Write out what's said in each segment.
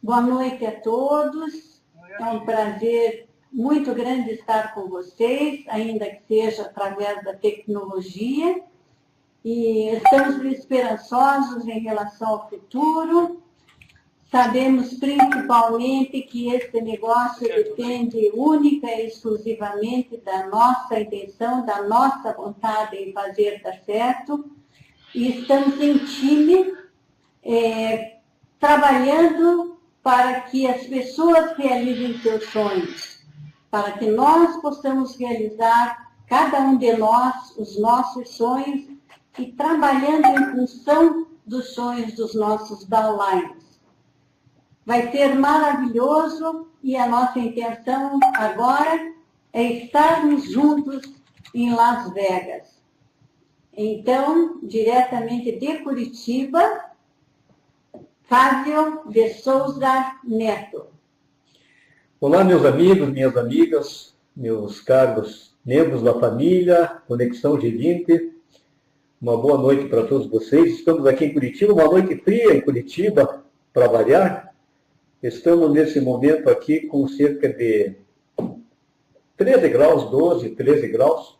Boa noite a todos. É um prazer muito grande estar com vocês, ainda que seja através da tecnologia. E estamos esperançosos em relação ao futuro. Sabemos principalmente que este negócio depende única e exclusivamente da nossa intenção, da nossa vontade em fazer dar certo. E estamos em time, trabalhando para que as pessoas realizem seus sonhos, para que nós possamos realizar, cada um de nós, os nossos sonhos e trabalhando em função dos sonhos dos nossos downlines. Vai ser maravilhoso e a nossa intenção agora é estarmos juntos em Las Vegas. Então, diretamente de Curitiba, Fábio de Souza Neto. Olá, meus amigos, minhas amigas, meus caros membros da família Conexão G20. Uma boa noite para todos vocês. Estamos aqui em Curitiba, uma noite fria em Curitiba, para variar. Estamos nesse momento aqui com cerca de 13 graus, 12, 13 graus,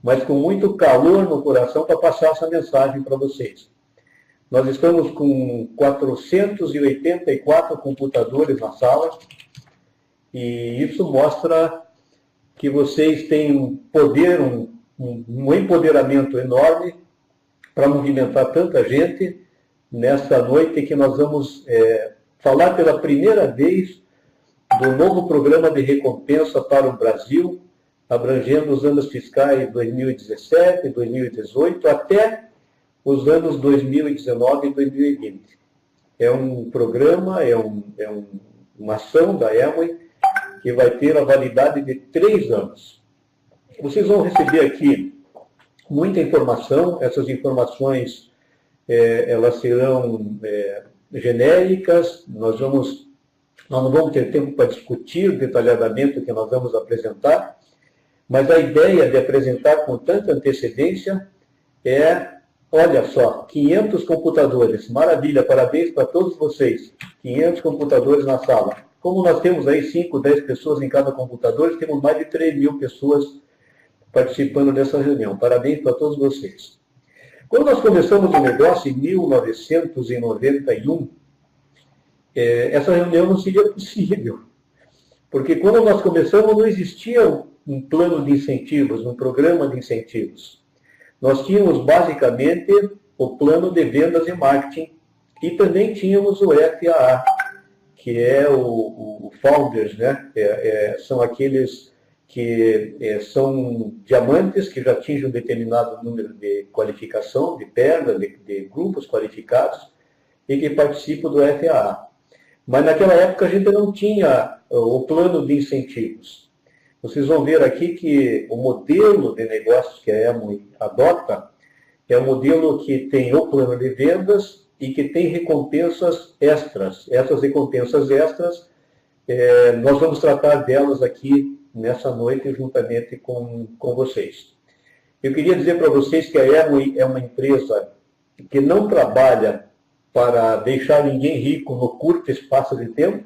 mas com muito calor no coração para passar essa mensagem para vocês. Nós estamos com 484 computadores na sala e isso mostra que vocês têm um poder, um empoderamento enorme para movimentar tanta gente nesta noite que nós vamos falar pela primeira vez do novo programa de recompensa para o Brasil, abrangendo os anos fiscais 2017, 2018, até os anos 2019 e 2020. É um programa, uma ação da Amway que vai ter a validade de 3 anos. Vocês vão receber aqui muita informação, essas informações elas serão genéricas, nós não vamos ter tempo para discutir detalhadamente o que nós vamos apresentar, mas a ideia de apresentar com tanta antecedência olha só, 500 computadores, maravilha, parabéns para todos vocês, 500 computadores na sala. Como nós temos aí 5, 10 pessoas em cada computador, temos mais de 3.000 pessoas participando dessa reunião, parabéns para todos vocês. Quando nós começamos o negócio em 1991, essa reunião não seria possível. Porque quando nós começamos não existia um plano de incentivos, um programa de incentivos. Nós tínhamos basicamente o plano de vendas e marketing e também tínhamos o FAA, que é o Founders, né? São aqueles que são diamantes que já atingem um determinado número de qualificação, de perna, de grupos qualificados, e que participam do FAA. Mas naquela época a gente não tinha o plano de incentivos. Vocês vão ver aqui que o modelo de negócios que a Amway adota é um modelo que tem o plano de vendas e que tem recompensas extras. Essas recompensas extras, nós vamos tratar delas aqui nessa noite juntamente com vocês. Eu queria dizer para vocês que a Amway é uma empresa que não trabalha para deixar ninguém rico no curto espaço de tempo.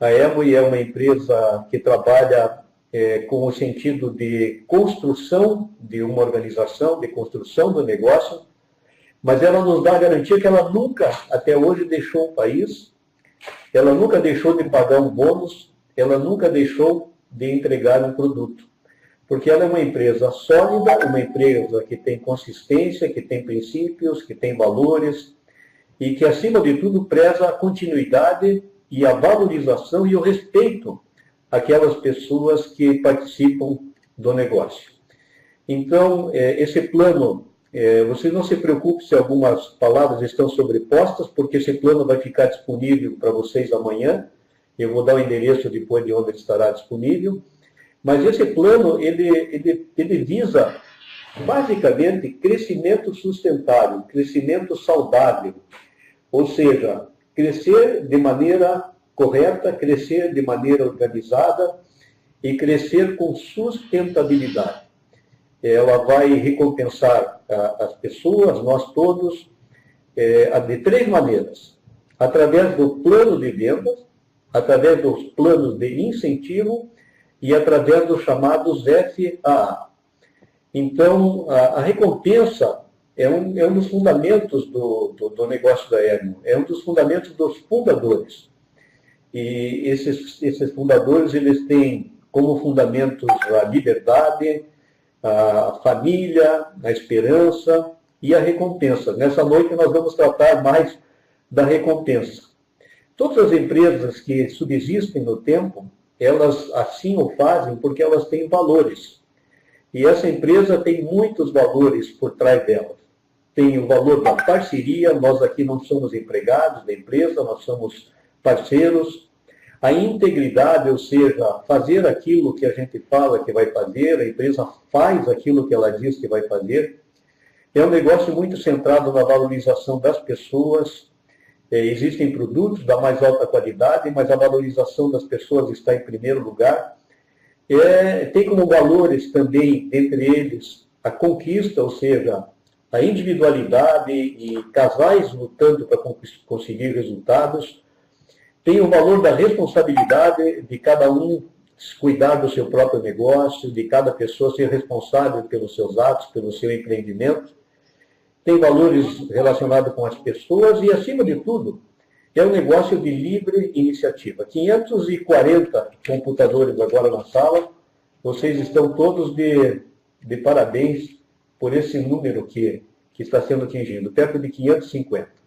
A Amway é uma empresa que trabalha com o sentido de construção de uma organização, de construção do negócio, mas ela nos dá a garantia que ela nunca, até hoje, deixou o país, ela nunca deixou de pagar um bônus, ela nunca deixou de entregar um produto. Porque ela é uma empresa sólida, uma empresa que tem consistência, que tem princípios, que tem valores e que, acima de tudo, preza a continuidade e a valorização e o respeito àquelas pessoas que participam do negócio. Então, esse plano, vocês não se preocupem se algumas palavras estão sobrepostas, porque esse plano vai ficar disponível para vocês amanhã. Eu vou dar o endereço depois de onde ele estará disponível. Mas esse plano, ele visa, basicamente, crescimento sustentável, crescimento saudável. Ou seja, crescer de maneira correta, crescer de maneira organizada e crescer com sustentabilidade. Ela vai recompensar as pessoas, nós todos, de 3 maneiras. através do plano de vendas, através dos planos de incentivo e através dos chamados FAA. Então, a recompensa é um dos fundamentos do negócio da Hernio, é um dos fundamentos dos fundadores. E esses fundadores, eles têm como fundamentos a liberdade, a família, a esperança e a recompensa. Nessa noite nós vamos tratar mais da recompensa. Todas as empresas que subsistem no tempo, elas assim o fazem porque elas têm valores. E essa empresa tem muitos valores por trás delas. Tem o valor da parceria, nós aqui não somos empregados da empresa, nós somos parceiros. A integridade, ou seja, fazer aquilo que a gente fala que vai fazer, a empresa faz aquilo que ela diz que vai fazer. É um negócio muito centrado na valorização das pessoas. Existem produtos da mais alta qualidade, mas a valorização das pessoas está em primeiro lugar. Tem como valores também, entre eles, a conquista, ou seja, a individualidade e casais lutando para conseguir resultados. Tem o valor da responsabilidade de cada um cuidar do seu próprio negócio, de cada pessoa ser responsável pelos seus atos, pelo seu empreendimento. Tem valores relacionados com as pessoas e, acima de tudo, é um negócio de livre iniciativa. 540 computadores agora na sala. Vocês estão todos de parabéns por esse número que está sendo atingido, perto de 550.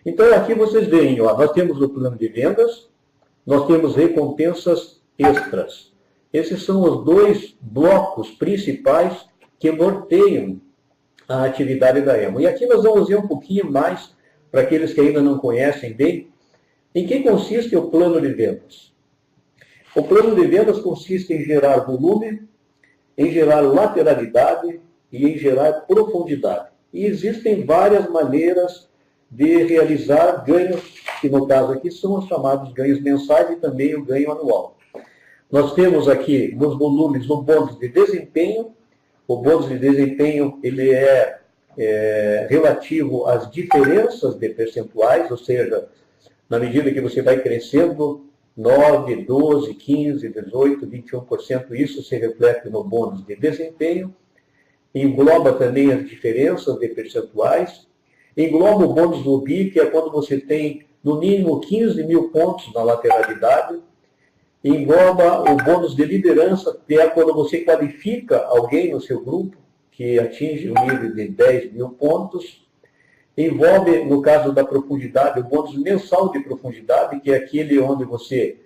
Então, aqui vocês veem, ó, nós temos o plano de vendas, nós temos recompensas extras. Esses são os dois blocos principais que norteiam a atividade da Hernio. E aqui nós vamos ver um pouquinho mais, para aqueles que ainda não conhecem bem, em que consiste o plano de vendas. O plano de vendas consiste em gerar volume, em gerar lateralidade e em gerar profundidade. E existem várias maneiras de realizar ganhos, que no caso aqui são os chamados ganhos mensais e também o ganho anual. Nós temos aqui nos volumes o bônus de desempenho. O bônus de desempenho ele é relativo às diferenças de percentuais, ou seja, na medida que você vai crescendo, 9, 12, 15, 18, 21%, isso se reflete no bônus de desempenho. Engloba também as diferenças de percentuais. Engloba o bônus do BI, que é quando você tem, no mínimo, 15 mil pontos na lateralidade. Engloba o bônus de liderança, que é quando você qualifica alguém no seu grupo, que atinge o nível de 10 mil pontos. Envolve, no caso da profundidade, o bônus mensal de profundidade, que é aquele onde você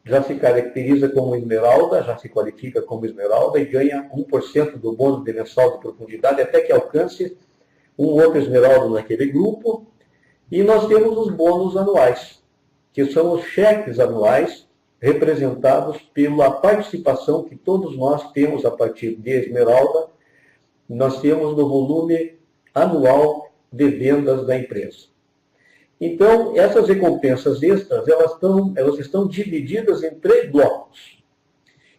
já se caracteriza como esmeralda, já se qualifica como esmeralda e ganha 1% do bônus de mensal de profundidade até que alcance um outro esmeralda naquele grupo. E nós temos os bônus anuais, que são os cheques anuais representados pela participação que todos nós temos a partir de esmeralda. Nós temos no volume anual de vendas da empresa. Então, essas recompensas extras, elas estão divididas em 3 blocos.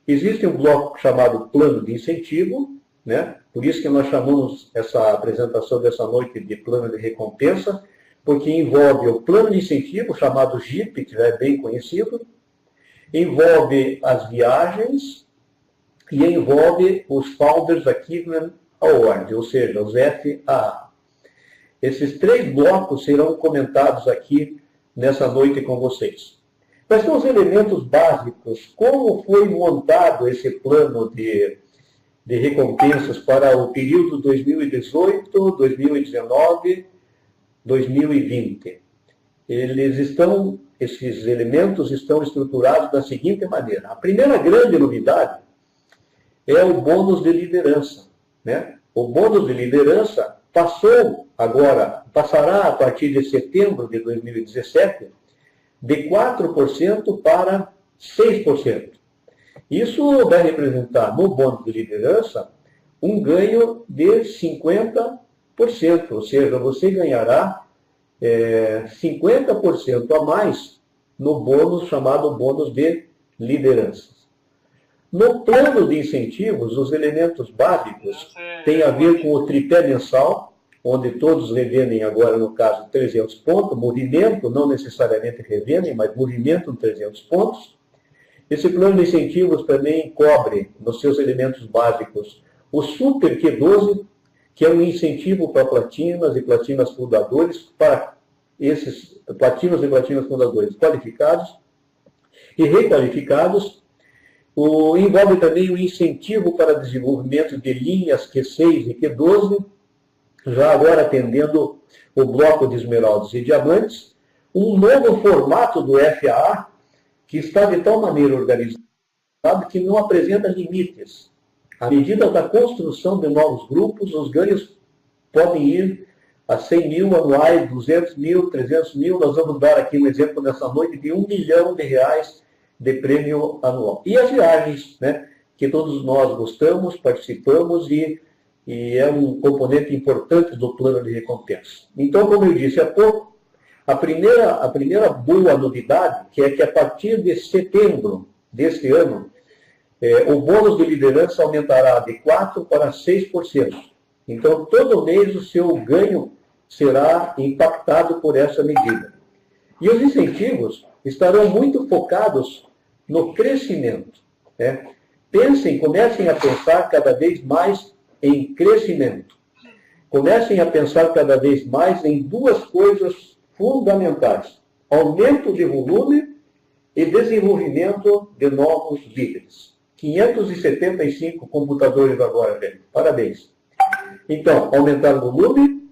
Existe um bloco chamado plano de incentivo, né? Por isso que nós chamamos essa apresentação dessa noite de plano de recompensa, porque envolve o plano de incentivo, chamado JIP, que já é bem conhecido, envolve as viagens e envolve os Founders Achievement Award, ou seja, os FAA. Esses 3 blocos serão comentados aqui nessa noite com vocês. Quais são os elementos básicos? Como foi montado esse plano de recompensas para o período 2018, 2019, 2020? Esses elementos estão estruturados da seguinte maneira. A primeira grande novidade é o bônus de liderança, né? O bônus de liderança passará a partir de setembro de 2017, de 4% para 6%. Isso vai representar, no bônus de liderança, um ganho de 50%, ou seja, você ganhará 50% a mais no bônus chamado bônus de liderança. No plano de incentivos, os elementos básicos têm a ver com o tripé mensal, onde todos revendem agora, no caso, 300 pontos, movimento, não necessariamente revendem, mas movimentam 300 pontos. Esse plano de incentivos também cobre, nos seus elementos básicos, o Super Q12, que é um incentivo para platinas e platinas fundadores, para esses platinos e platinas fundadores qualificados e requalificados. Envolve também o incentivo para desenvolvimento de linhas Q6 e Q12, já agora atendendo o bloco de esmeraldas e diamantes. Um novo formato do FAA, que está de tal maneira organizado que não apresenta limites. À medida da construção de novos grupos, os ganhos podem ir a 100 mil anuais, 200 mil, 300 mil. Nós vamos dar aqui um exemplo nessa noite de R$1 milhão de prêmio anual. E as viagens, né, que todos nós gostamos, participamos e é um componente importante do plano de recompensa. Então, como eu disse há pouco, a primeira boa novidade, que é que a partir de setembro deste ano, o bônus de liderança aumentará de 4% para 6%. Então, todo mês o seu ganho será impactado por essa medida. E os incentivos estarão muito focados no crescimento. Né? Comecem a pensar cada vez mais em crescimento. Comecem a pensar cada vez mais em duas coisas fundamentais: aumento de volume e desenvolvimento de novos líderes. 575 computadores agora, velho. Parabéns. Então, aumentar o volume,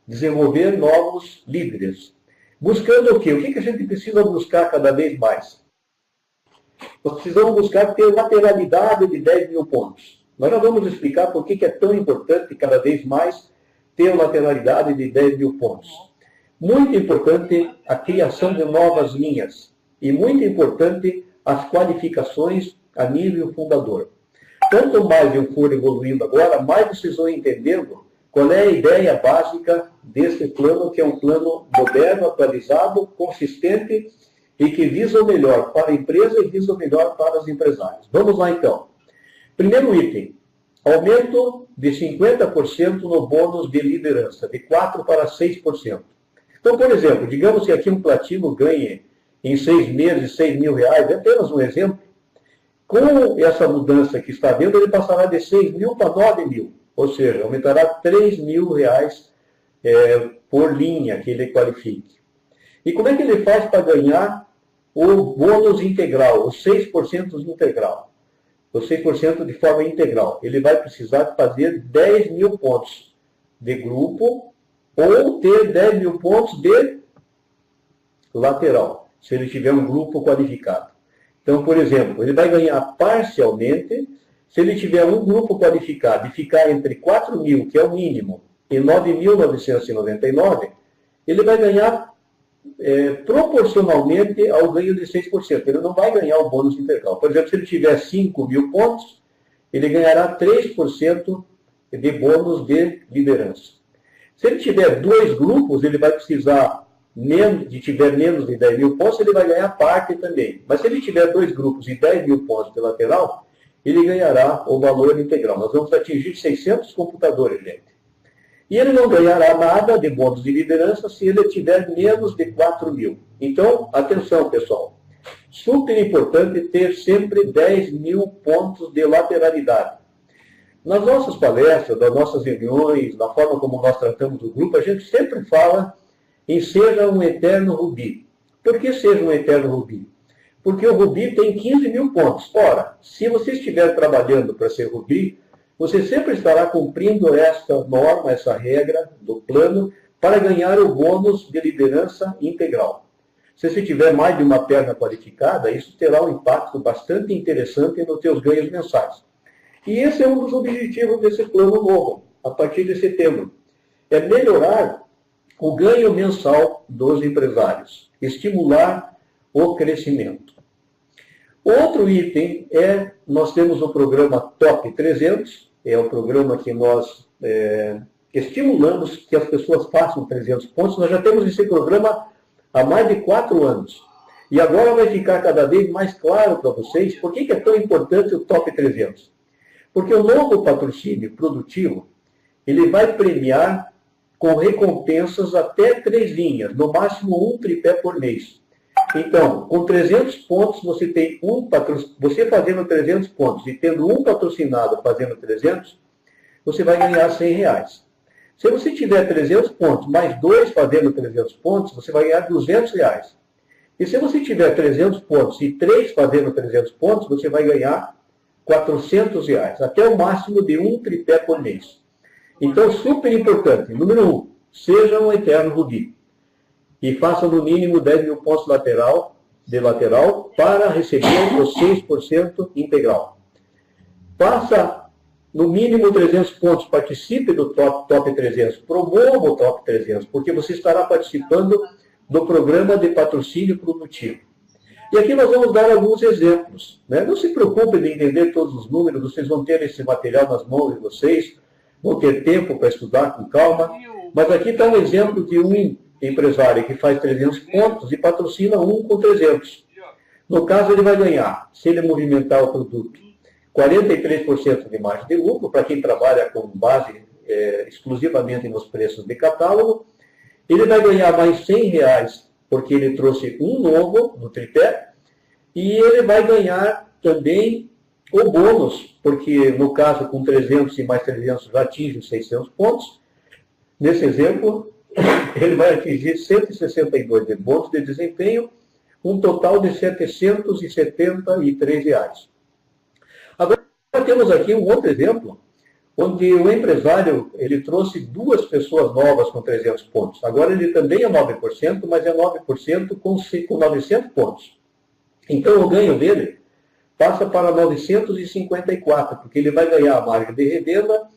desenvolver novos líderes. Buscando o quê? O que a gente precisa buscar cada vez mais? Nós precisamos buscar ter lateralidade de 10 mil pontos. Nós já vamos explicar por que é tão importante cada vez mais ter lateralidade de 10 mil pontos. Muito importante a criação de novas linhas. E muito importante as qualificações a nível fundador. Quanto mais eu for evoluindo agora, mais vocês vão entendendo qual é a ideia básica desse plano, que é um plano moderno, atualizado, consistente e que visa o melhor para a empresa e visa o melhor para os empresários. Vamos lá, então. Primeiro item, aumento de 50% no bônus de liderança, de 4% para 6%. Então, por exemplo, digamos que aqui um platino ganhe em 6 meses R$6 mil, é apenas um exemplo. Com essa mudança que está vendo, ele passará de 6 mil para 9 mil, ou seja, aumentará R$3 mil por linha que ele qualifique. E como é que ele faz para ganhar o bônus integral, o 6% integral? O 6% de forma integral. Ele vai precisar fazer 10 mil pontos de grupo ou ter 10 mil pontos de lateral, se ele tiver um grupo qualificado. Então, por exemplo, ele vai ganhar parcialmente se ele tiver um grupo qualificado e ficar entre 4 mil, que é o mínimo, e 9.999, ele vai ganhar proporcionalmente ao ganho de 6%. Ele não vai ganhar o bônus integral. Por exemplo, se ele tiver 5 mil pontos, ele ganhará 3% de bônus de liderança. Se ele tiver 2 grupos, ele vai precisar, tiver menos de 10 mil pontos, ele vai ganhar parte também. Mas se ele tiver 2 grupos e 10 mil pontos de lateral, ele ganhará o valor integral. Nós vamos atingir 600 computadores, gente. E ele não ganhará nada de bônus de liderança se ele tiver menos de 4 mil. Então, atenção, pessoal. Super importante ter sempre 10 mil pontos de lateralidade. Nas nossas palestras, nas nossas reuniões, na forma como nós tratamos o grupo, a gente sempre fala em seja um eterno rubi. Por que seja um eterno rubi? Porque o rubi tem 15 mil pontos. Ora, se você estiver trabalhando para ser rubi, você sempre estará cumprindo esta norma, essa regra do plano, para ganhar o bônus de liderança integral. Se você tiver mais de uma perna qualificada, isso terá um impacto bastante interessante nos teus ganhos mensais. E esse é um dos objetivos desse plano novo, a partir de setembro. É melhorar o ganho mensal dos empresários, estimular o crescimento. Outro item nós temos o programa Top 300, é o programa que nós estimulamos que as pessoas façam 300 pontos. Nós já temos esse programa há mais de 4 anos. E agora vai ficar cada vez mais claro para vocês por que é tão importante o Top 300. Porque o novo patrocínio produtivo, ele vai premiar com recompensas até 3 linhas, no máximo um tripé por mês. Então, com 300 pontos, você tem você fazendo 300 pontos e tendo um patrocinado fazendo 300, você vai ganhar R$100. Se você tiver 300 pontos, mais 2 fazendo 300 pontos, você vai ganhar R$200. E se você tiver 300 pontos e 3 fazendo 300 pontos, você vai ganhar R$400, até o máximo de um tripé por mês. Então, super importante. Número 1, seja um eterno rubi. E faça no mínimo 10 mil pontos de lateral para receber os 6% integral. Faça no mínimo 300 pontos, participe do top 300, promova o top 300, porque você estará participando do programa de patrocínio produtivo. E aqui nós vamos dar alguns exemplos. Né? Não se preocupe de entender todos os números, vocês vão ter esse material nas mãos de vocês, vão ter tempo para estudar com calma, mas aqui está um exemplo de um empresário que faz 300 pontos e patrocina um com 300. No caso, ele vai ganhar, se ele movimentar o produto, 43% de margem de lucro, para quem trabalha com base exclusivamente nos preços de catálogo. Ele vai ganhar mais R$100, porque ele trouxe um novo no tripé, e ele vai ganhar também o bônus, porque no caso com 300 e mais 300 já atinge os 600 pontos. Nesse exemplo, ele vai atingir 162 de bônus de desempenho, um total de R$773. Agora temos aqui um outro exemplo, onde o empresário ele trouxe 2 pessoas novas com 300 pontos. Agora ele também é 9%, mas é 9% com 900 pontos. Então o ganho dele passa para 954, porque ele vai ganhar a margem de revenda,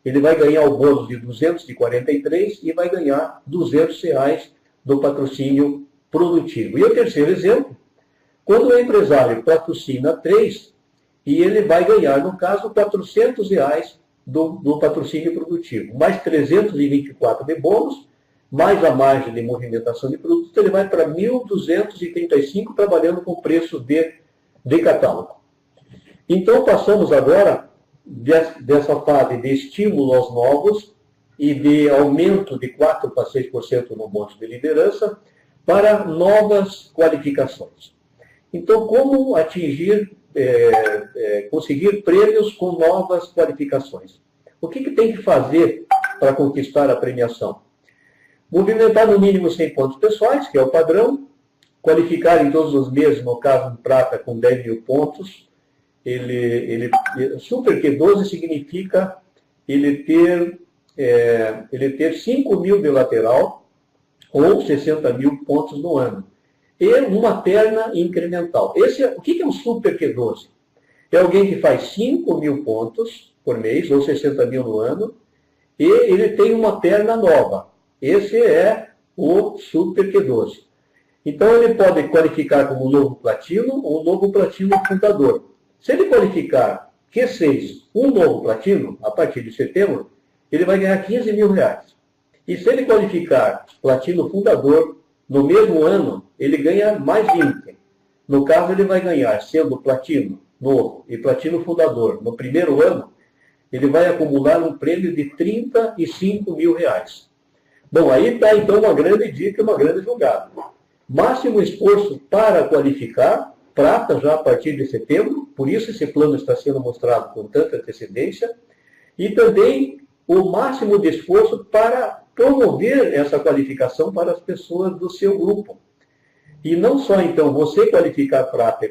ele vai ganhar o bônus de 243 e vai ganhar R$200 do patrocínio produtivo. E o terceiro exemplo, quando o empresário patrocina 3, e ele vai ganhar, no caso, R$400 do patrocínio produtivo, mais 324 de bônus, mais a margem de movimentação de produtos, ele vai para 1.235 trabalhando com preço de catálogo. Então, passamos agora dessa fase de estímulo aos novos e de aumento de 4% para 6% no bônus de liderança para novas qualificações. Então, como atingir, conseguir prêmios com novas qualificações? O que tem que fazer para conquistar a premiação? Movimentar no mínimo 100 pontos pessoais, que é o padrão, qualificar em todos os meses, no caso de prata, com 10 mil pontos. Super Q12 significa ele ter 5 mil de lateral ou 60 mil pontos no ano. E uma perna incremental. O que é um Super Q12? É alguém que faz 5 mil pontos por mês, ou 60 mil no ano, e ele tem uma perna nova. Esse é o Super Q12. Então ele pode qualificar como um novo platino ou um novo platino fundador. Se ele qualificar Q6, um novo platino, a partir de setembro, ele vai ganhar R$15 mil. E se ele qualificar platino fundador, no mesmo ano, ele ganha mais 20. No caso, ele vai ganhar, sendo platino novo e platino fundador, no primeiro ano, ele vai acumular um prêmio de R$35 mil. Bom, aí está então uma grande dica, uma grande jogada. Máximo esforço para qualificar, prata já a partir de setembro, por isso esse plano está sendo mostrado com tanta antecedência, e também o máximo de esforço para promover essa qualificação para as pessoas do seu grupo. E não só, então, você qualificar prata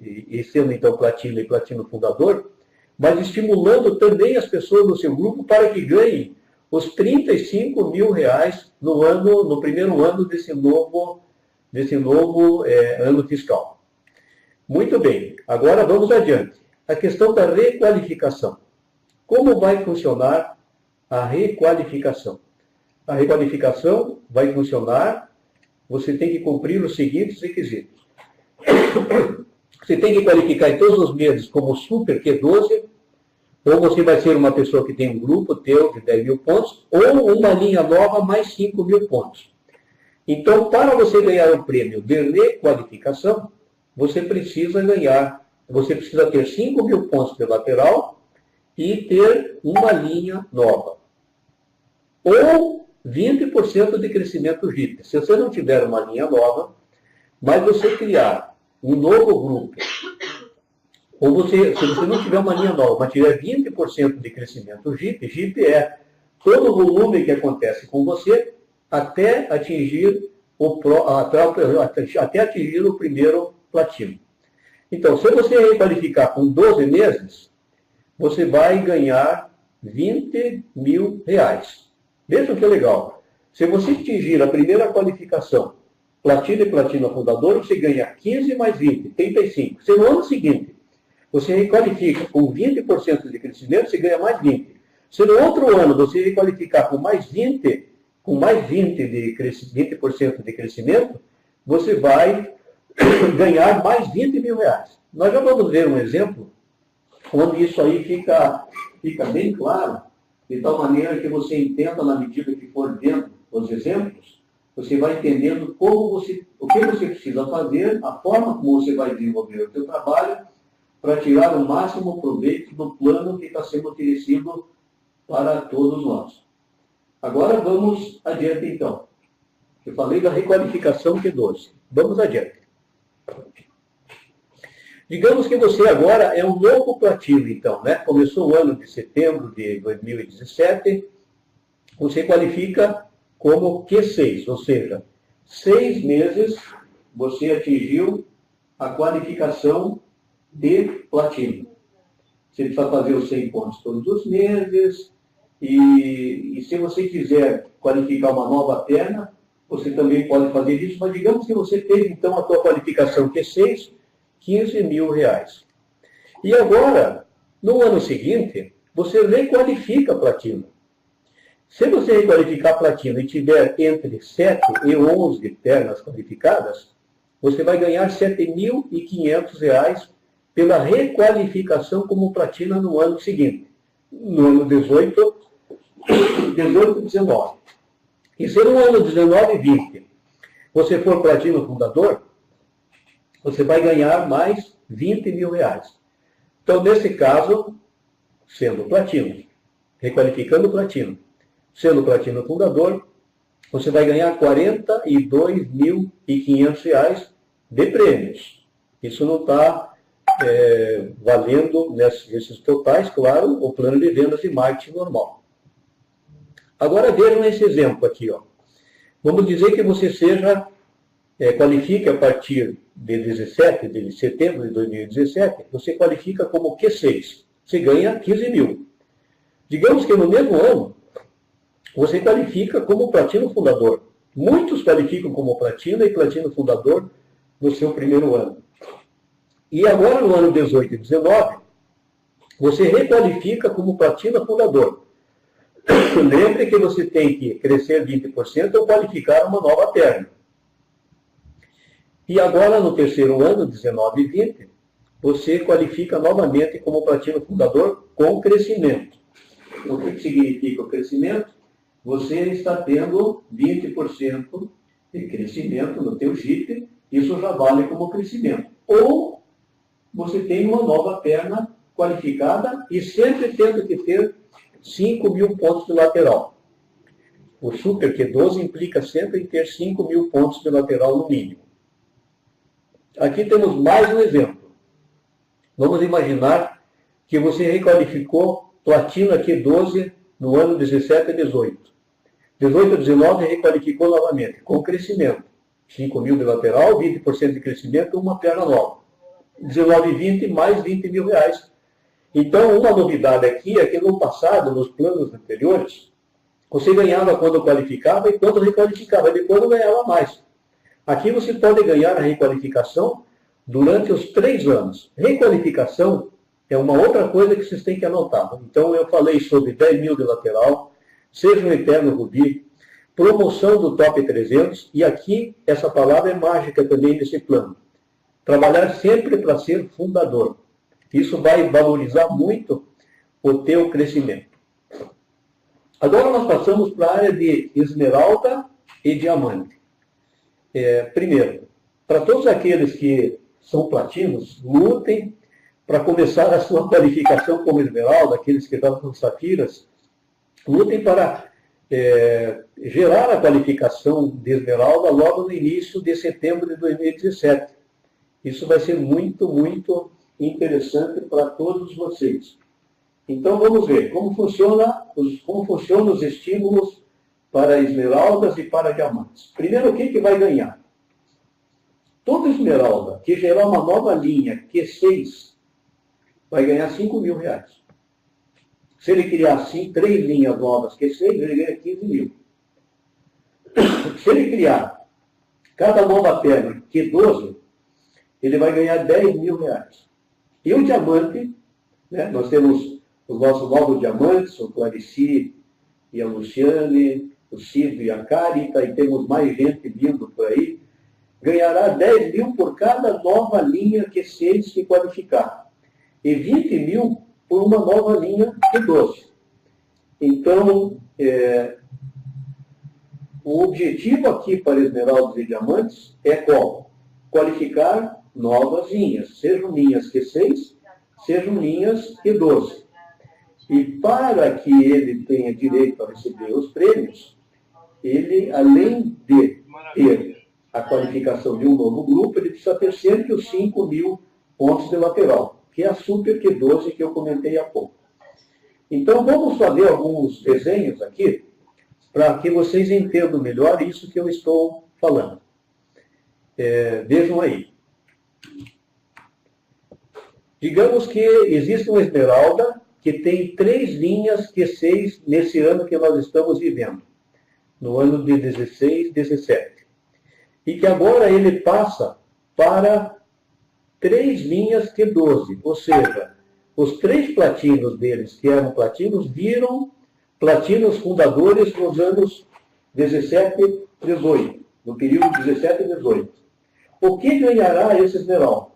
e sendo, então, platino e platino fundador, mas estimulando também as pessoas do seu grupo para que ganhem os R$35 mil no primeiro ano desse novo ano fiscal. Muito bem, agora vamos adiante. A questão da requalificação. Como vai funcionar a requalificação? A requalificação vai funcionar, você tem que cumprir os seguintes requisitos. Você tem que qualificar em todos os meses como Super Q12, ou você vai ser uma pessoa que tem um grupo teu de 10 mil pontos, ou uma linha nova mais 5 mil pontos. Então, para você ganhar o prêmio de requalificação, você precisa ter 5 mil pontos de lateral e ter uma linha nova. Ou 20% de crescimento JIT. Se você não tiver uma linha nova, mas você criar um novo grupo, ou se você não tiver uma linha nova, mas tiver 20% de crescimento JIT, JIT é todo o volume que acontece com você até atingir até atingir o primeiro platino. Então, se você requalificar com 12 meses, você vai ganhar R$20.000. Vejam que legal. Se você atingir a primeira qualificação, platino e platino fundador, você ganha 15 mais 20, 35. Se no ano seguinte você requalifica com 20% de crescimento, você ganha mais 20. Se no outro ano você requalificar com mais 20, de 20% de crescimento, você vai ganhar mais R$20.000. Nós já vamos ver um exemplo onde isso aí fica bem claro, de tal maneira que você entenda na medida que for vendo os exemplos, você vai entendendo o que você precisa fazer, a forma como você vai desenvolver o seu trabalho para tirar o máximo proveito do plano que está sendo oferecido para todos nós. Agora vamos adiante então. Eu falei da requalificação Q12. Vamos adiante. Digamos que você agora é um novo platino, então, né? Começou o ano de setembro de 2017, você qualifica como Q6, ou seja, 6 meses você atingiu a qualificação de platino. Você precisa fazer os 100 pontos todos os meses, e se você quiser qualificar uma nova perna, você também pode fazer isso, mas digamos que você teve, então, a sua qualificação Q6, R$15.000. E agora, no ano seguinte, você requalifica platino. Se você requalificar platino e tiver entre 7 e 11 pernas qualificadas, você vai ganhar R$7.500 pela requalificação como platina no ano seguinte, no ano 18 e 19. E se no ano 19 e 20 você for platino fundador, você vai ganhar mais R$20.000. Então, nesse caso, sendo platino, requalificando platino, sendo platino fundador, você vai ganhar R$42.500 de prêmios. Isso não está valendo nesses totais, claro, o plano de vendas e marketing normal. Agora vejam esse exemplo aqui. Ó. Vamos dizer que você qualifique a partir de setembro de 2017, você qualifica como Q6. Você ganha 15.000. Digamos que no mesmo ano, você qualifica como platino fundador. Muitos qualificam como platina e platino fundador no seu primeiro ano. E agora, no ano 18 e 19, você requalifica como platina fundador. Lembre que você tem que crescer 20% ou qualificar uma nova perna. E agora, no terceiro ano, 19 e 20, você qualifica novamente como platino fundador com crescimento. O que significa o crescimento? Você está tendo 20% de crescimento no teu JIT, isso já vale como crescimento. Ou você tem uma nova perna qualificada e sempre tendo que ter 5.000 pontos de lateral. O Super Q12 implica sempre em ter 5.000 pontos de lateral no mínimo. Aqui temos mais um exemplo. Vamos imaginar que você requalificou platina Q12 no ano 17 e 18. 18 e 19 requalificou novamente, com crescimento. 5.000 de lateral, 20% de crescimento, uma perna nova. 19 e 20, mais R$20.000. Então, uma novidade aqui é que no passado, nos planos anteriores, você ganhava quando qualificava e quando requalificava, depois não ganhava mais. Aqui você pode ganhar a requalificação durante os 3 anos. Requalificação é uma outra coisa que vocês têm que anotar. Então, eu falei sobre 10.000 de lateral, seja um eterno rubi, promoção do top 300, e aqui essa palavra é mágica também nesse plano. Trabalhar sempre para ser fundador. Isso vai valorizar muito o teu crescimento. Agora nós passamos para a área de esmeralda e diamante. Primeiro, para todos aqueles que são platinos, lutem para começar a sua qualificação como esmeralda, aqueles que estão com safiras, lutem para gerar a qualificação de esmeralda logo no início de setembro de 2017. Isso vai ser muito, muito interessante para todos vocês. Então vamos ver como funcionam os estímulos para esmeraldas e para diamantes. Primeiro, o que vai ganhar? Toda esmeralda que gerar uma nova linha Q6 vai ganhar R$5.000. Se ele criar assim 3 linhas novas Q6, ele ganha 15 mil. Se ele criar cada nova perna Q12, ele vai ganhar R$10.000. E o diamante, né, nós temos os nossos novos diamantes, o Clarici e a Luciane, o Cido e a Carita, e temos mais gente vindo por aí, ganhará 10 mil por cada nova linha Q6 que qualificar. E 20 mil por uma nova linha Q12. Então, o objetivo aqui para esmeraldas e diamantes é qual? Qualificar novas linhas, sejam linhas Q6, sejam linhas Q12. E para que ele tenha direito a receber os prêmios, ele, além de ter a qualificação de um novo grupo, ele precisa ter cerca de 5.000 pontos de lateral, que é a Super Q12 que eu comentei há pouco. Então, vamos fazer alguns desenhos aqui, para que vocês entendam melhor isso que eu estou falando. Vejam aí. Digamos que existe uma esmeralda que tem 3 linhas Q6 nesse ano que nós estamos vivendo, no ano de 16, 17. E que agora ele passa para 3 linhas Q12, ou seja, os 3 platinos deles, que eram platinos, viram platinos fundadores nos anos 17 e 18, no período 17 e 18. O que ganhará esse esmeralda?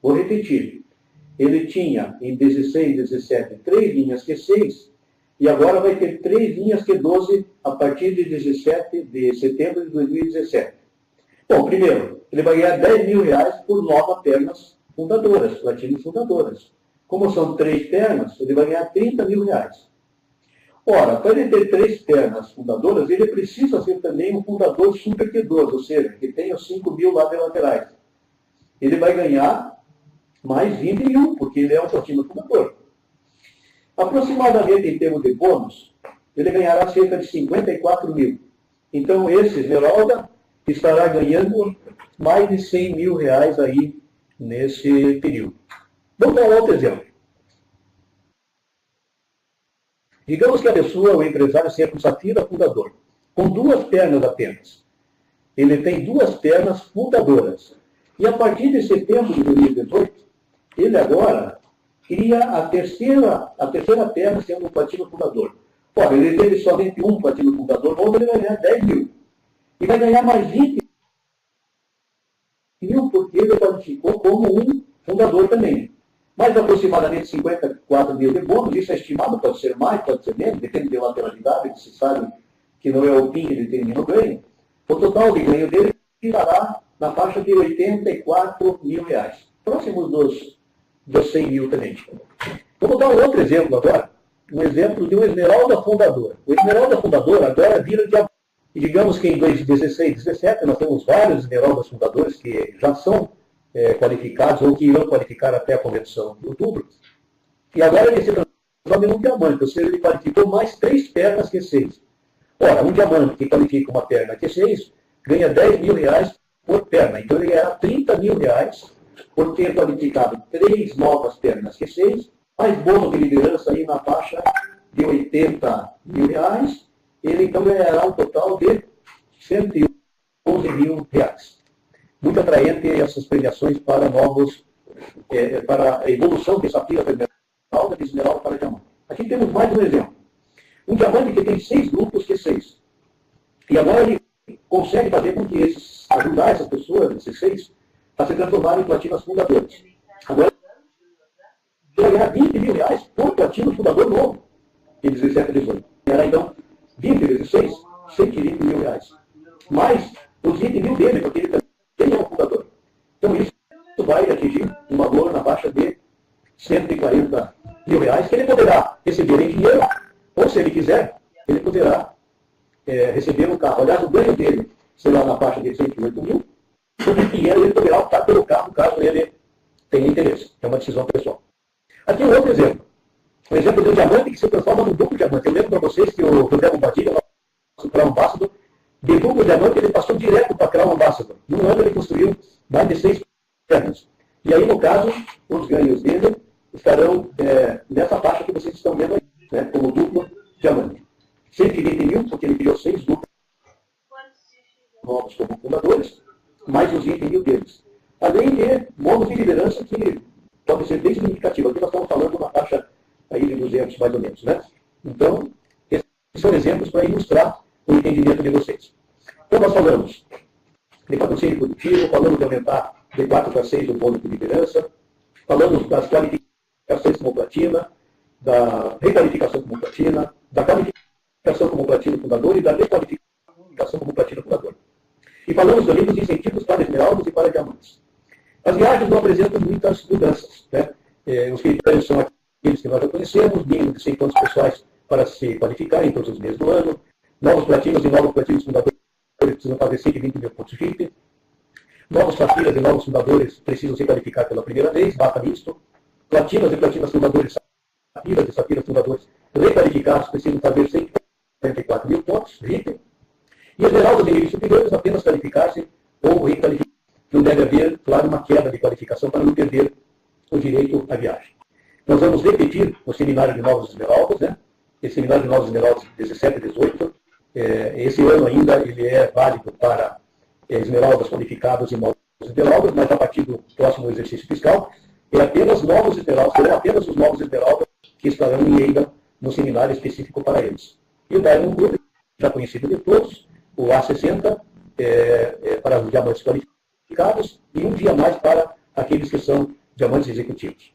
Vou repetir. Ele tinha, em 16 e 17, 3 linhas Q6, e agora vai ter 3 linhas Q12 a partir de 17 de setembro de 2017. Bom, primeiro, ele vai ganhar R$10.000 por 9 pernas fundadoras, platinos fundadoras. Como são 3 pernas, ele vai ganhar R$30.000. Ora, para ele ter 3 pernas fundadoras, ele precisa ser também um fundador Super Q12, ou seja, que tenha os 5.000 lá de laterais. Ele vai ganhar mais 20 mil, porque ele é um platino fundador. Aproximadamente, em termos de bônus, ele ganhará cerca de 54 mil. Então, esse esmeralda estará ganhando mais de R$100.000 aí nesse período. Vamos dar um outro exemplo. Digamos que a pessoa, o empresário, seja um safira fundador, com 2 pernas apenas. Ele tem 2 pernas fundadoras. E a partir de setembro de 2018, ele agora cria a terceira perna sendo um platino fundador. Ora, ele teve somente um platino fundador novo, ele vai ganhar 10 mil. E vai ganhar mais 20 mil porque ele qualificou como um fundador também. Mais aproximadamente 54 mil de bônus, isso é estimado, pode ser mais, pode ser menos, depende da lateralidade, que se sabe que não é o PIN que determina o ganho. O total de ganho dele estará na faixa de R$84.000, próximos dos 100 mil também. Vamos dar um outro exemplo agora, um exemplo de um esmeralda fundador. O esmeralda fundador agora vira diamante. E digamos que em 2016 e 2017 nós temos vários esmeraldas fundadores que já são qualificados ou que irão qualificar até a convenção de outubro. E agora ele se transforma em um diamante, ou seja, ele qualificou mais 3 pernas Q6. Ora, um diamante que qualifica uma perna Q6 ganha R$10.000 por perna. Então ele ganhará R$30.000 por ter qualificado 3 novas pernas Q6, mais bônus de liderança aí na faixa de R$80.000. Ele então ganhará um total de R$111.000. Muito atraente essas premiações para para a evolução de safira para esmeralda, de esmeralda para diamante. Aqui temos mais um exemplo. Um diamante que tem 6 grupos Q6. E agora ele consegue fazer com que ajudar essas pessoas, esses 6, a se transformarem em platinas fundadores. Agora, ele vai ganhar R$20.000 por platino fundador novo, em 17 e 18. Era então 20 vezes 6, R$120.000. Mais os 20 mil dele, porque ele também é um fundador. Então isso vai atingir um valor na faixa de R$140.000, que ele poderá receber em dinheiro, ou se ele quiser, ele poderá receber um carro. Aliás, o ganho dele será na faixa de 108 mil, porque ele poderá optar pelo carro, caso ele tenha interesse. É uma decisão pessoal. Aqui um outro exemplo. Um exemplo de um diamante que se transforma num duplo diamante. Eu lembro para vocês que o José Bombadilha, nosso Crown Ambassador, de duplo diamante ele passou direto para Crown Ambassador. Num ano ele construiu mais de 6 prédios. E aí, no caso, os ganhos dele estarão nessa faixa que vocês estão vendo aí, né, como duplo diamante. 120 mil, porque ele criou 6 duplos novos como fundadores, mais os 20 mil deles. Além de bônus de liderança que pode ser bem significativo. Aqui nós estamos falando de uma taxa aí de 200 mais ou menos, né? Então, esses são exemplos para ilustrar o entendimento de vocês. Então, nós falamos de patrocínio produtivo, falamos de aumentar de 4 para 6 o bônus de liderança, falamos das qualificações como platina, da requalificação como platina, da qualificação como platino fundador e da requalificação como platino fundador. E falamos também dos incentivos para esmeraldas e para diamantes. As viagens não apresentam muitas mudanças, né? Os critérios são aqueles que nós já conhecemos, mínimo de 100 pontos pessoais para se qualificar em todos os meses do ano, novos platinos e novos platinos fundadores precisam fazer 120 mil pontos VIP, novos safiras e novos fundadores precisam se qualificar pela primeira vez, bata nisto, platinas e platinas fundadores, safiras e safiras fundadores requalificados precisam fazer 144 mil pontos VIP, e esmeraldas de níveis superiores apenas qualificar-se ou requalificar. Não deve haver, claro, uma queda de qualificação para não perder o direito à viagem. Nós vamos repetir o seminário de novos esmeraldas, né? Esse seminário de novos esmeraldas 17 e 18. Esse ano ainda ele é válido para esmeraldas qualificadas e novos esmeraldas, mas a partir do próximo exercício fiscal, apenas novos esmeraldas, serão apenas os novos esmeraldas que estarão em EIDA no seminário específico para eles. E o Diamond Group, já conhecido de todos, o A60, para os diamantes qualificados, e um dia mais para aqueles que são diamantes executivos.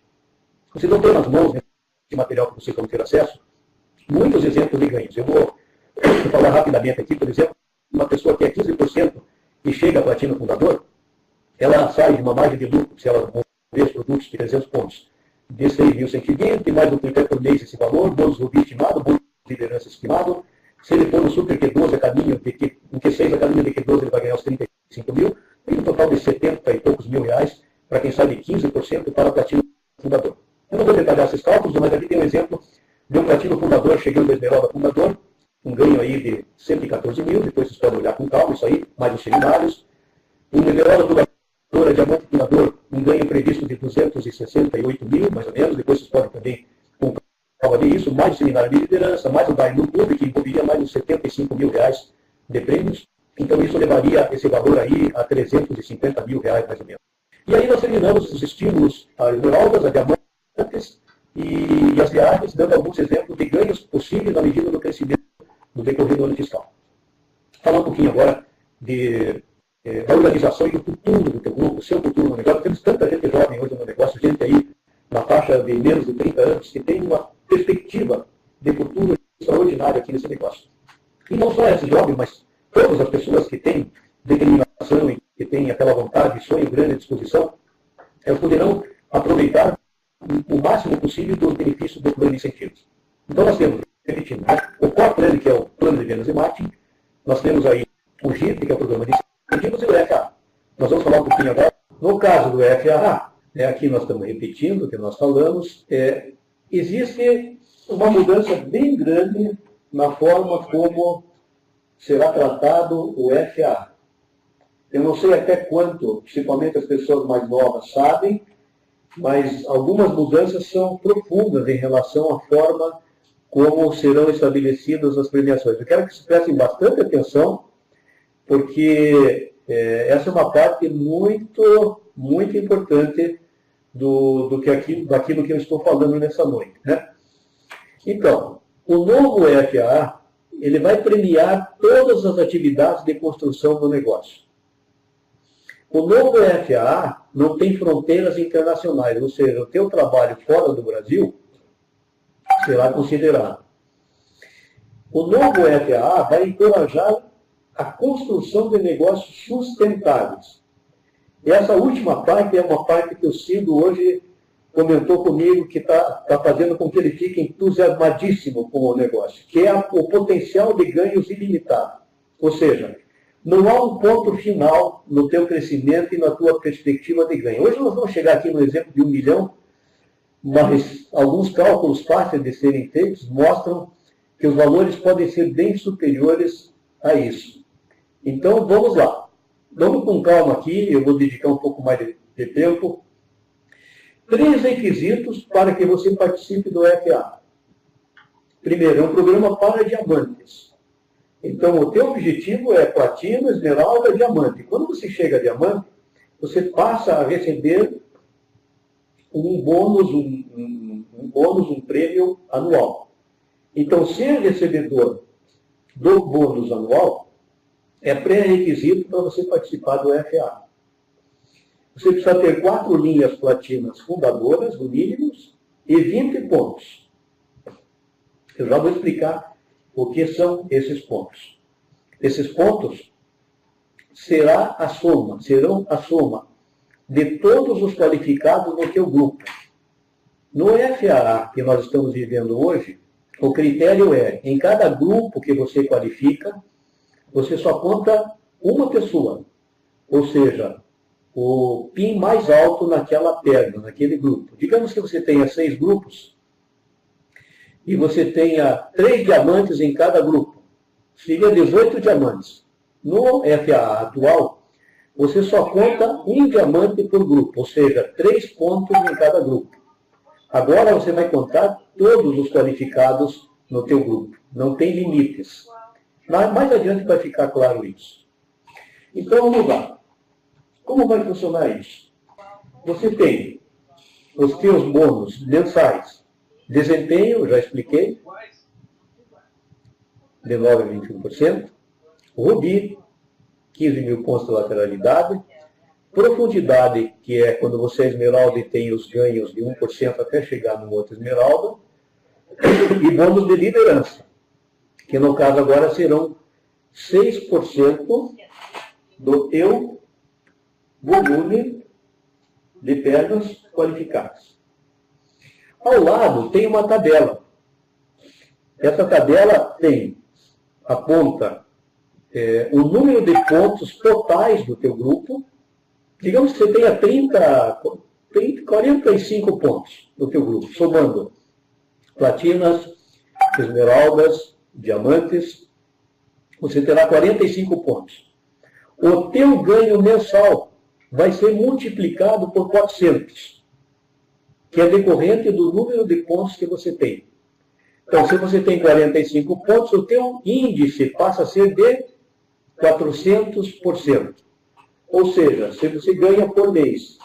Vocês vão ter nas mãos, esse material que vocês vão ter acesso, muitos exemplos de ganhos. Eu vou falar rapidamente aqui, por exemplo, uma pessoa que é 15% e chega a platino fundador, ela sai de uma margem de lucro, se ela mover os produtos de 300 pontos, de 6.120, mais um critério por mês esse valor, bônus Rubi estimado, bônus de liderança estimado. Se ele for no Super Q12 a caminho, em Q6 a caminho de Q12, ele vai ganhar os 35 mil, tem um total de 70 e poucos mil reais, para quem sai de 15% para o platino fundador. Eu não vou detalhar esses cálculos, mas aqui tem um exemplo de um platino fundador chegando a esmeralda fundador, um ganho aí de 114 mil, depois vocês podem olhar com calma isso aí, mais os seminários. Um esmeralda fundador, diamante fundador, um ganho previsto de 268 mil, mais ou menos, depois vocês podem também calma isso, mais o seminário de liderança, mais o Diamond Club, que envolveria mais uns 75 mil reais de prêmios. Então isso levaria esse valor aí a 350 mil reais, mais ou menos. E aí nós terminamos os estímulos a esmeraldas, a diamantes e as viagens, dando alguns exemplos de ganhos possíveis na medida do crescimento no decorrer do ano fiscal. Falar um pouquinho agora da organização e do futuro do teu grupo, o seu futuro no negócio. Temos tanta gente jovem hoje no negócio, gente aí na faixa de menos de 30 anos, que tem uma perspectiva de futuro extraordinária aqui nesse negócio. E não só esse jovem, mas todas as pessoas que têm determinação e que têm aquela vontade, sonho, grande disposição, elas poderão aproveitar o máximo possível dos benefícios do plano de incentivos. Então nós temos, repetindo, o Core Plan, que é o Plano de Vendas e Marketing, nós temos aí o GIP, que é o Programa de Incentivos, e o FAA. Nós vamos falar um pouquinho agora. No caso do FAA, aqui nós estamos repetindo o que nós falamos, existe uma mudança bem grande na forma como será tratado o FAA. Eu não sei até quanto, principalmente as pessoas mais novas sabem, mas algumas mudanças são profundas em relação à forma como serão estabelecidas as premiações. Eu quero que vocês prestem bastante atenção, porque essa é uma parte muito, muito importante daquilo que eu estou falando nessa noite, né? Então, o novo FAA, ele vai premiar todas as atividades de construção do negócio. O novo FAA não tem fronteiras internacionais, ou seja, o teu trabalho fora do Brasil será considerado. O novo FAA vai encorajar a construção de negócios sustentáveis. E essa última parte é uma parte que eu sigo hoje comentou comigo que está fazendo com que ele fique entusiasmadíssimo com o negócio, que é o potencial de ganhos ilimitado. Ou seja, não há um ponto final no teu crescimento e na tua perspectiva de ganho. Hoje nós vamos chegar aqui no exemplo de 1 milhão, mas alguns cálculos fáceis de serem feitos mostram que os valores podem ser bem superiores a isso. Então, vamos lá. Vamos com calma aqui, eu vou dedicar um pouco mais de tempo. 3 requisitos para que você participe do FA. Primeiro, é um programa para diamantes. Então, o teu objetivo é platina, esmeralda, diamante. Quando você chega a diamante, você passa a receber um bônus, um prêmio anual. Então, ser recebedor do bônus anual é pré-requisito para você participar do FA. Você precisa ter 4 linhas platinas fundadoras, no mínimo, e 20 pontos. Eu já vou explicar o que são esses pontos. Esses pontos serão a soma de todos os qualificados no teu grupo. No FAA que nós estamos vivendo hoje, o critério é, em cada grupo que você qualifica, você só conta uma pessoa. Ou seja, o PIN mais alto naquela perna, naquele grupo. Digamos que você tenha 6 grupos e você tenha 3 diamantes em cada grupo. Seria 18 diamantes. No FAA atual, você só conta um diamante por grupo, ou seja, 3 pontos em cada grupo. Agora você vai contar todos os qualificados no teu grupo. Não tem limites. Mais adiante vai ficar claro isso. Então, vamos lá. Como vai funcionar isso? Você tem os teus bônus mensais. Desempenho, já expliquei, de 9% a 21%. Rubi, 15 mil pontos de lateralidade. Profundidade, que é quando você é esmeralda e tem os ganhos de 1% até chegar no outro esmeralda. E bônus de liderança, que no caso agora serão 6% do teu volume de pernas qualificadas. Ao lado tem uma tabela. Essa tabela aponta o número de pontos totais do teu grupo. Digamos que você tenha 45 pontos no teu grupo, somando platinas, esmeraldas, diamantes, você terá 45 pontos. O teu ganho mensal vai ser multiplicado por 400, que é decorrente do número de pontos que você tem. Então, se você tem 45 pontos, o teu índice passa a ser de 400%. Ou seja, se você ganha por mês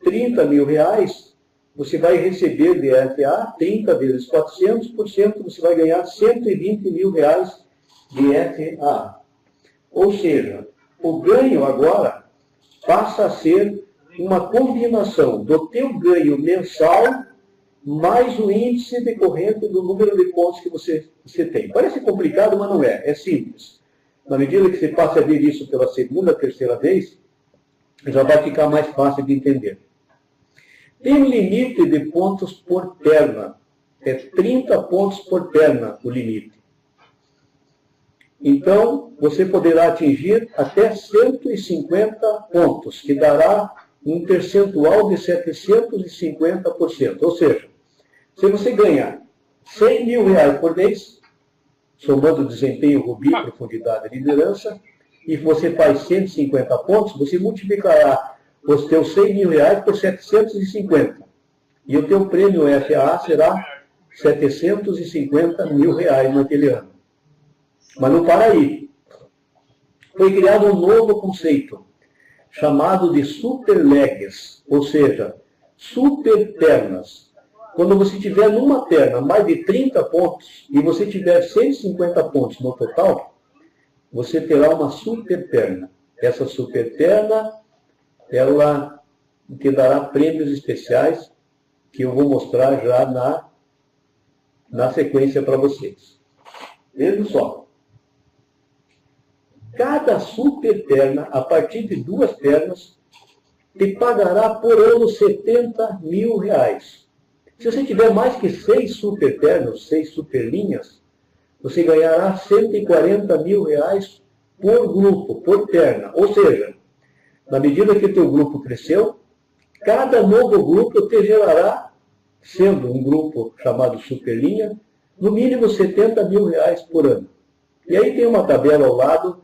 30 mil reais, você vai receber de FA 30 vezes 400%, você vai ganhar 120 mil reais de FA. Ou seja, o ganho agora passa a ser uma combinação do teu ganho mensal mais o índice decorrente do número de pontos que você tem. Parece complicado, mas não é. É simples. Na medida que você passa a ver isso pela segunda, terceira vez, já vai ficar mais fácil de entender. Tem um limite de pontos por perna. É 30 pontos por perna o limite. Então, você poderá atingir até 150 pontos, que dará um percentual de 750%. Ou seja, se você ganhar 100 mil reais por mês, somando desempenho, rubi, profundidade e liderança, e você faz 150 pontos, você multiplicará os teus 100 mil reais por 750. E o teu prêmio FAA será 750 mil reais naquele ano. Mas não para aí. Foi criado um novo conceito, chamado de super legs, ou seja, super pernas. Quando você tiver numa perna mais de 30 pontos e você tiver 150 pontos no total, você terá uma super perna. Essa super perna, ela te dará prêmios especiais que eu vou mostrar já na sequência para vocês. Vejam só. Cada super perna, a partir de 2 pernas, te pagará por ano 70 mil reais. Se você tiver mais que 6 superternos, 6 superlinhas, você ganhará 140 mil reais por grupo, por terna. Ou seja, na medida que o teu grupo cresceu, cada novo grupo te gerará, sendo um grupo chamado superlinha, no mínimo 70 mil reais por ano. E aí tem uma tabela ao lado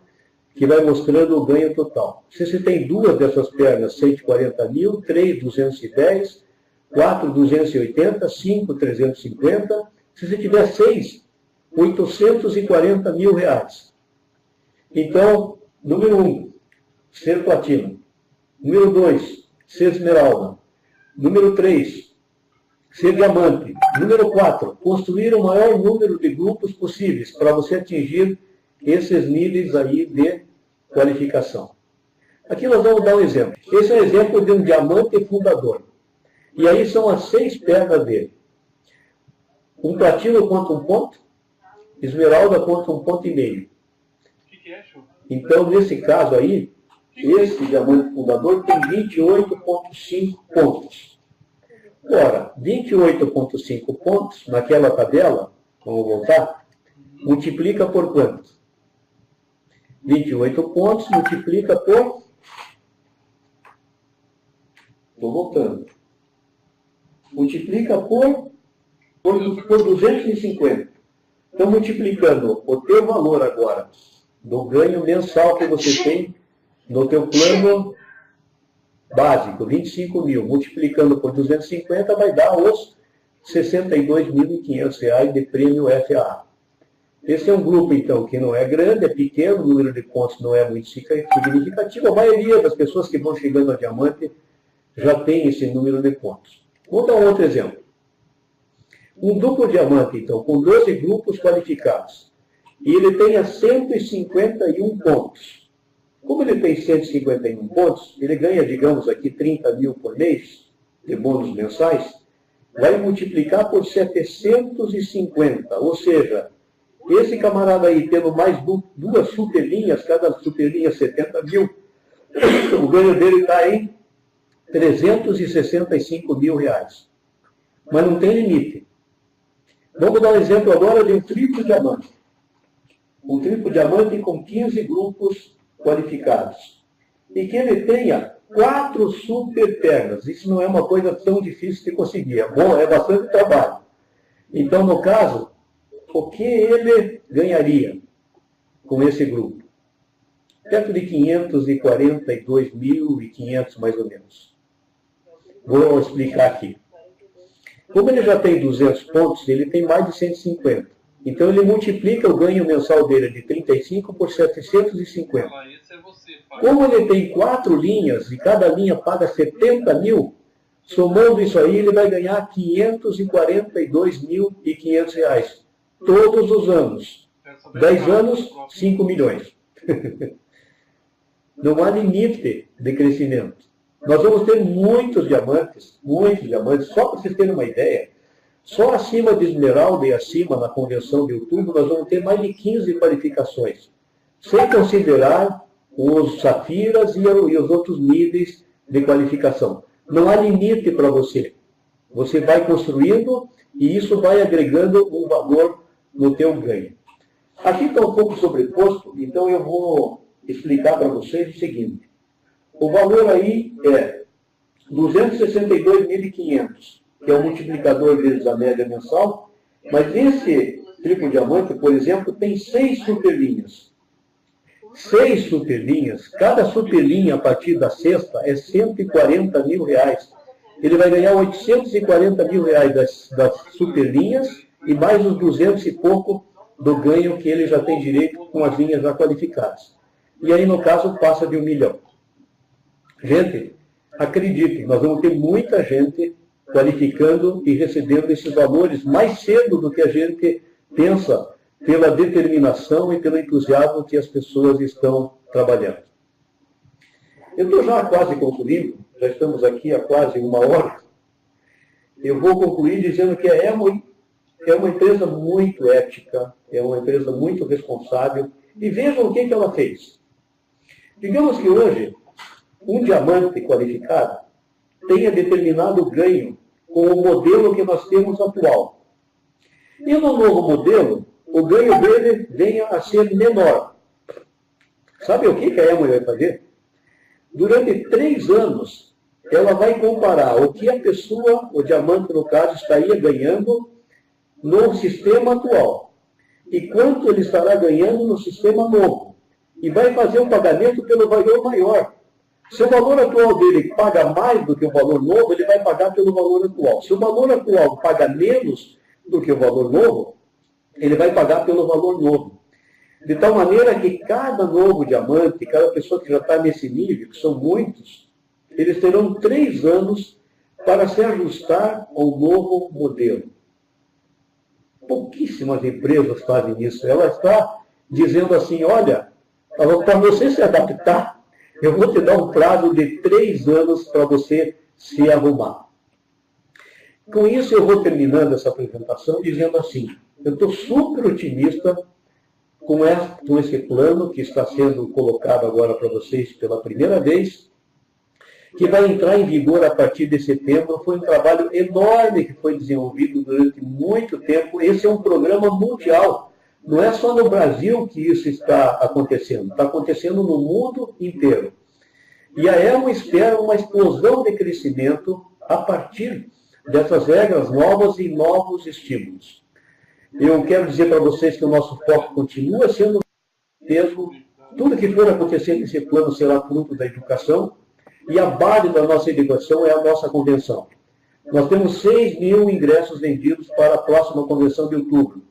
que vai mostrando o ganho total. Se você tem 2 dessas pernas, 140 mil, 3, 210, 4, 280, 5, 350. Se você tiver 6, 840 mil reais. Então, número 1, ser platina. Número 2, ser esmeralda. Número 3, ser diamante. Número 4, construir o maior número de grupos possíveis para você atingir esses níveis aí de qualificação. Aqui nós vamos dar um exemplo. Esse é um exemplo de um diamante fundador. E aí são as 6 pernas dele. Um platino conta 1 ponto, esmeralda conta 1,5 ponto. Então, nesse caso aí, esse diamante fundador tem 28,5 pontos. Ora, 28,5 pontos naquela tabela, vamos voltar, multiplica por quanto? 28 pontos multiplica por... Estou voltando. Multiplica por 250. Então, multiplicando o teu valor agora do ganho mensal que você tem no teu plano básico, 25 mil, multiplicando por 250, vai dar os R$ 62.500 de prêmio FAA. Esse é um grupo, então, que não é grande, é pequeno, o número de pontos não é muito significativo. A maioria das pessoas que vão chegando a diamante já tem esse número de pontos. Vou dar um outro exemplo. Um duplo diamante, então, com 12 grupos qualificados, e ele tenha 151 pontos. Como ele tem 151 pontos, ele ganha, digamos aqui, 30 mil por mês de bônus mensais, vai multiplicar por 750, ou seja, esse camarada aí, tendo mais 2 superlinhas, cada superlinha 70 mil, o ganho dele está em 365 mil reais. Mas não tem limite. Vamos dar um exemplo agora de um triplo diamante. Um triplo diamante com 15 grupos qualificados. E que ele tenha 4 super pernas. Isso não é uma coisa tão difícil de conseguir. É bom, é bastante trabalho. Então, no caso, o que ele ganharia com esse grupo? Perto de 542.500, mais ou menos. Vou explicar aqui. Como ele já tem 200 pontos, ele tem mais de 150. Então, ele multiplica o ganho mensal dele de 35 por 750. Como ele tem 4 linhas, e cada linha paga 70 mil, somando isso aí, ele vai ganhar R$ 542.500 reais. Todos os anos. 10 anos, 5 milhões. Não há limite de crescimento. Nós vamos ter muitos diamantes, só para vocês terem uma ideia, só acima de esmeralda e acima, na convenção de outubro, nós vamos ter mais de 15 qualificações, sem considerar os safiras e os outros níveis de qualificação. Não há limite para você. Você vai construindo e isso vai agregando um valor no teu ganho. Aqui está um pouco sobreposto, então eu vou explicar para vocês o seguinte. O valor aí é 262.500, que é o multiplicador deles da média mensal, mas esse triplo diamante, por exemplo, tem 6 superlinhas. 6 superlinhas, cada superlinha a partir da sexta é 140 mil reais. Ele vai ganhar 840 mil reais das superlinhas e mais os 200 e pouco do ganho que ele já tem direito com as linhas já qualificadas. E aí, no caso, passa de 1 milhão. Gente, acreditem, nós vamos ter muita gente qualificando e recebendo esses valores mais cedo do que a gente pensa, pela determinação e pelo entusiasmo que as pessoas estão trabalhando. Eu estou já quase concluindo, já estamos aqui há quase 1 hora. Eu vou concluir dizendo que é uma empresa muito ética, é uma empresa muito responsável. E vejam o que ela fez. Digamos que hoje um diamante qualificado tenha determinado ganho com o modelo que nós temos atual. E no novo modelo, o ganho dele venha a ser menor. Sabe o que a Emory vai fazer? Durante 3 anos, ela vai comparar o que a pessoa, o diamante no caso, estaria ganhando no sistema atual e quanto ele estará ganhando no sistema novo. E vai fazer um pagamento pelo valor maior. Se o valor atual dele paga mais do que o valor novo, ele vai pagar pelo valor atual. Se o valor atual paga menos do que o valor novo, ele vai pagar pelo valor novo. De tal maneira que cada novo diamante, cada pessoa que já está nesse nível, que são muitos, eles terão 3 anos para se ajustar ao novo modelo. Pouquíssimas empresas fazem isso. Ela está dizendo assim, olha, para você se adaptar, eu vou te dar um prazo de 3 anos para você se arrumar. Com isso, eu vou terminando essa apresentação dizendo assim, eu estou super otimista com esse plano que está sendo colocado agora para vocês pela primeira vez, que vai entrar em vigor a partir de setembro. Foi um trabalho enorme que foi desenvolvido durante muito tempo. Esse é um programa mundial. Não é só no Brasil que isso está acontecendo. Está acontecendo no mundo inteiro. E a EMO espera uma explosão de crescimento a partir dessas regras novas e novos estímulos. Eu quero dizer para vocês que o nosso foco continua sendo o mesmo. Tudo que for acontecer nesse plano será fruto da educação. E a base da nossa educação é a nossa convenção. Nós temos 6.000 ingressos vendidos para a próxima convenção de outubro.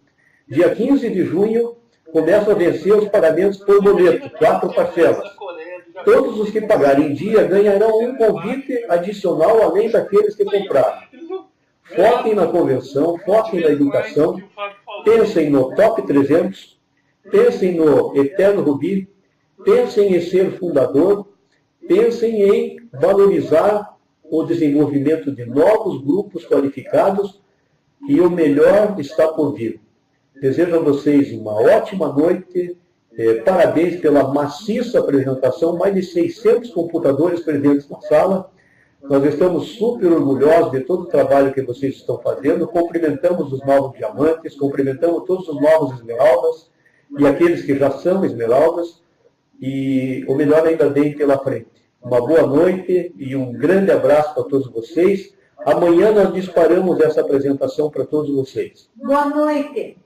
Dia 15 de junho, começam a vencer os pagamentos por boleto, 4 parcelas. Todos os que pagarem em dia ganharão um convite adicional, além daqueles que compraram. Foquem na convenção, foquem na educação, pensem no Top 300, pensem no Eterno Rubi, pensem em ser fundador, pensem em valorizar o desenvolvimento de novos grupos qualificados e o melhor está por vir. Desejo a vocês uma ótima noite, parabéns pela maciça apresentação, mais de 600 computadores presentes na sala. Nós estamos super orgulhosos de todo o trabalho que vocês estão fazendo, cumprimentamos os novos diamantes, cumprimentamos todos os novos esmeraldas e aqueles que já são esmeraldas, e o melhor ainda vem pela frente. Uma boa noite e um grande abraço para todos vocês. Amanhã nós disparamos essa apresentação para todos vocês. Boa noite.